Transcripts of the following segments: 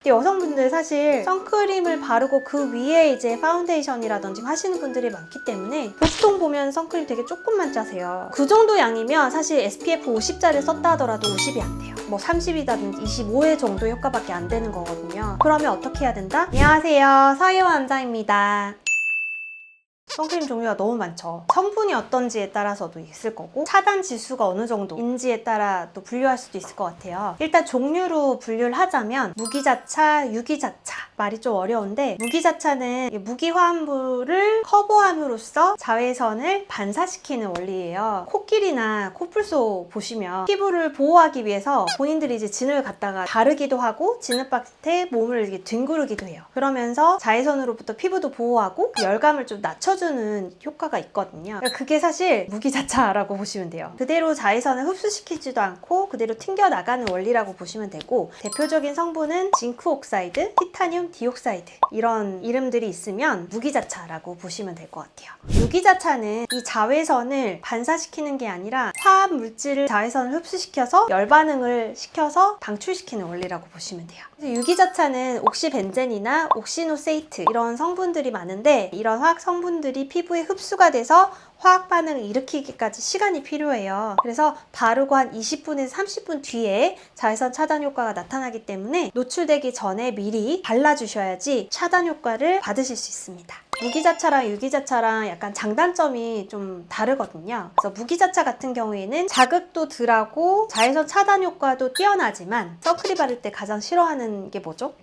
근데 여성분들 사실 선크림을 바르고 그 위에 이제 파운데이션이라든지 하시는 분들이 많기 때문에 보통 보면 선크림 되게 조금만 짜세요. 그 정도 양이면 사실 SPF 50짜리 썼다 하더라도 50이 안 돼요. 뭐 30이다든지 25회 정도 효과밖에 안 되는 거거든요. 그러면 어떻게 해야 된다? 안녕하세요, 서희원 원장입니다. 선크림 종류가 너무 많죠. 성분이 어떤지에 따라서도 있을 거고 차단 지수가 어느 정도인지에 따라 또 분류할 수도 있을 것 같아요. 일단 종류로 분류를 하자면 무기자차, 유기자차, 말이 좀 어려운데 무기자차는 무기화합물을 커버함으로써 자외선을 반사시키는 원리예요. 코끼리나 코뿔소 보시면 피부를 보호하기 위해서 본인들이 이제 진을 갖다가 바르기도 하고 진흙밭에 몸을 이렇게 뒹구르기도 해요. 그러면서 자외선으로부터 피부도 보호하고 그 열감을 좀 낮춰주는 효과가 있거든요. 그러니까 그게 사실 무기자차라고 보시면 돼요. 그대로 자외선을 흡수시키지도 않고 그대로 튕겨나가는 원리라고 보시면 되고, 대표적인 성분은 징크옥사이드, 티타늄 디옥사이드, 이런 이름들이 있으면 무기자차라고 보시면 될 것 같아요. 유기자차는 이 자외선을 반사시키는 게 아니라 화합 물질을 자외선을 흡수시켜서 열반응을 시켜서 방출시키는 원리라고 보시면 돼요. 유기자차는 옥시벤젠이나 옥시노세이트 이런 성분들이 많은데, 이런 화학 성분들이 피부에 흡수가 돼서 화학 반응을 일으키기까지 시간이 필요해요. 그래서 바르고 한 20분에서 30분 뒤에 자외선 차단 효과가 나타나기 때문에 노출되기 전에 미리 발라주셔야지 차단 효과를 받으실 수 있습니다. 무기자차랑 유기자차랑 약간 장단점이 좀 다르거든요. 그래서 무기자차 같은 경우에는 자극도 덜하고 자외선 차단 효과도 뛰어나지만 선크림 바를 때 가장 싫어하는 게 뭐죠?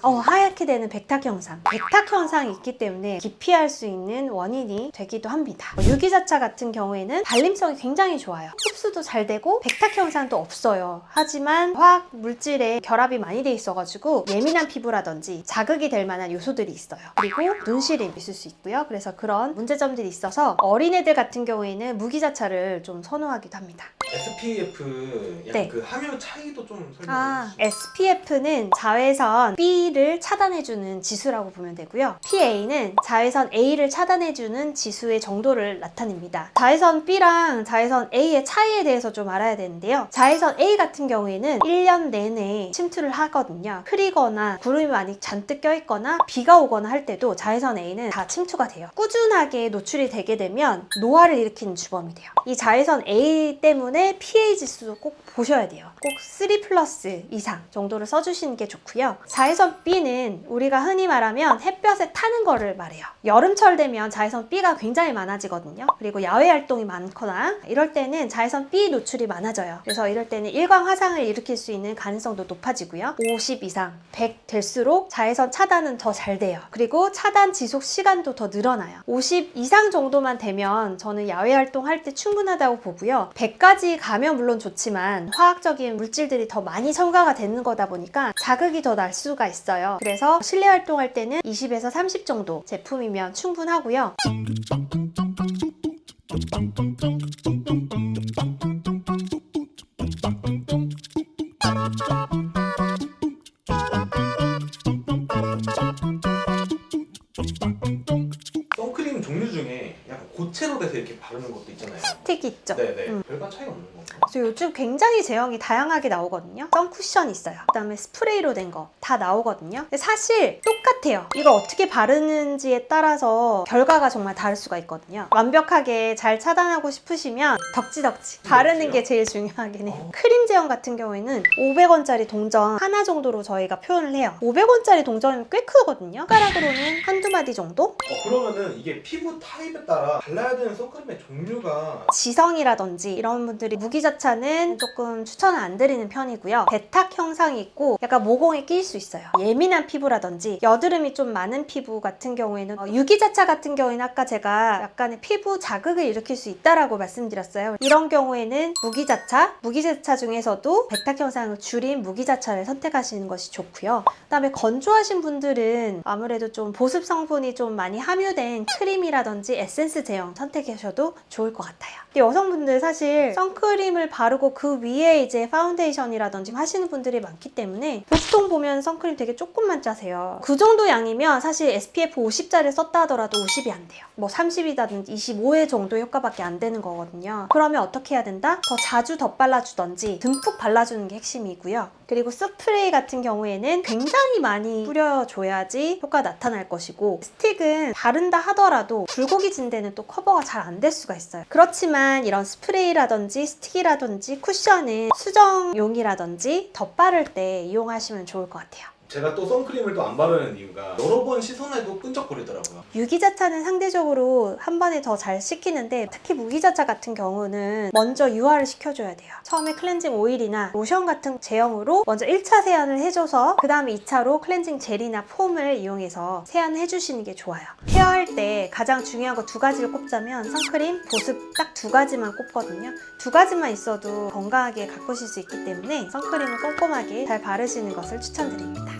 하얗게 되는 백탁 현상. 백탁 현상이 있기 때문에 기피할 수 있는 원인이 되기도 합니다. 유기자차 같은 경우에는 발림성이 굉장히 좋아요. 흡수도 잘 되고 백탁 현상도 없어요. 하지만 화학 물질에 결합이 많이 돼 있어가지고 예민한 피부라든지 자극이 될 만한 요소들이 있어요. 그리고 눈시림 있을 수 있고요. 그래서 그런 문제점들이 있어서 어린애들 같은 경우에는 무기자차를 좀 선호하기도 합니다. SPF 약간 네. 그 함유 차이도 좀 설명해 주시죠. SPF는 자외선 B를 차단해주는 지수라고 보면 되고요. PA는 자외선 A를 차단해주는 지수의 정도를 나타냅니다. 자외선 B랑 자외선 A의 차이에 대해서 좀 알아야 되는데요. 자외선 A 같은 경우에는 1년 내내 침투를 하거든요. 흐리거나 구름이 많이 잔뜩 껴있거나 비가 오거나 할 때도 자외선 A는 다 침투가 돼요. 꾸준하게 노출이 되게 되면 노화를 일으키는 주범이 돼요. 이 자외선 A 때문에 PA 지수도 꼭 보셔야 돼요. 꼭 3+ 이상 정도를 써주시는 게 좋고요. 자외선 B는 우리가 흔히 말하면 햇볕에 타는 거를 말해요. 여름철 되면 자외선 B가 굉장히 많아지거든요. 그리고 야외 활동이 많거나 이럴 때는 자외선 B 노출이 많아져요. 그래서 이럴 때는 일광 화상을 일으킬 수 있는 가능성도 높아지고요. 50 이상, 100 될수록 자외선 차단은 더 잘 돼요. 그리고 차단 지속 시간도 더 늘어나요. 50 이상 정도만 되면 저는 야외 활동할 때 충분하다고 보고요. 100까지 가면 물론 좋지만 화학적인 물질들이 더 많이 첨가가 되는 거다 보니까 자극이 더 날 수가 있어요. 그래서 실내 활동할 때는 20에서 30 정도 제품이면 충분하고요. 선크림 종류 중에 약간 고체로 돼서 이렇게 바르는 것도 있잖아요. 스틱이 있죠. 네네. 별반 차이가 없는 건가요? 그래서 요즘 굉장히 제형이 다양하게 나오거든요. 선쿠션이 있어요. 그다음에 스프레이로 된 거 다 나오거든요. 근데 사실 똑같아요. 이걸 어떻게 바르는지에 따라서 결과가 정말 다를 수가 있거든요. 완벽하게 잘 차단하고 싶으시면 덕지덕지 바르는 게 제일 중요하긴 해요. 크림 제형 같은 경우에는 500원짜리 동전 하나 정도로 저희가 표현을 해요. 500원짜리 동전은 꽤 크거든요. 손가락으로는 한두 마디 정도? 그러면은 이게 피부 타입에 따라 발라야 되는 선크림의 종류가 지성이라든지 이런 분들이 무기자차는 조금 추천을 안 드리는 편이고요. 백탁 형상이 있고 약간 모공에 끼일 수 있어요. 예민한 피부라든지 여드름이 좀 많은 피부 같은 경우에는 유기자차 같은 경우에는 아까 제가 약간의 피부 자극을 일으킬 수 있다라고 말씀드렸어요. 이런 경우에는 무기자차 중에서도 백탁 형상을 줄인 무기자차를 선택하시는 것이 좋고요. 그다음에 건조하신 분들은 아무래도 좀 보습 성분이 좀 많이 함유된 크림이라든지 에센스 제형 선택해 사용하셔도 좋을 것 같아요. 여성분들 사실 선크림을 바르고 그 위에 이제 파운데이션이라든지 하시는 분들이 많기 때문에 보통 보면 선크림 되게 조금만 짜세요. 그 정도 양이면 사실 SPF 50짜리 썼다 하더라도 50이 안 돼요. 뭐 30이다든지 25회 정도 효과밖에 안 되는 거거든요. 그러면 어떻게 해야 된다? 더 자주 덧발라주던지 듬뿍 발라주는 게 핵심이고요. 그리고 스프레이 같은 경우에는 굉장히 많이 뿌려줘야지 효과가 나타날 것이고, 스틱은 바른다 하더라도 불고기 진대는 또 커버가 잘 안 될 수가 있어요. 그렇지만 이런 스프레이라든지 스틱이라든지 쿠션은 수정용이라든지 덧바를 때 이용하시면 좋을 것 같아요. 제가 또 선크림을 또 안 바르는 이유가 여러 번 씻어내도 끈적거리더라고요. 유기자차는 상대적으로 한 번에 더 잘 식히는데, 특히 무기자차 같은 경우는 먼저 유화를 시켜줘야 돼요. 처음에 클렌징 오일이나 로션 같은 제형으로 먼저 1차 세안을 해줘서 그 다음에 2차로 클렌징 젤이나 폼을 이용해서 세안을 해주시는 게 좋아요. 케어할 때 가장 중요한 거 2가지를 꼽자면 선크림, 보습 딱 2가지만 꼽거든요. 2가지만 있어도 건강하게 가꾸실 수 있기 때문에 선크림을 꼼꼼하게 잘 바르시는 것을 추천드립니다.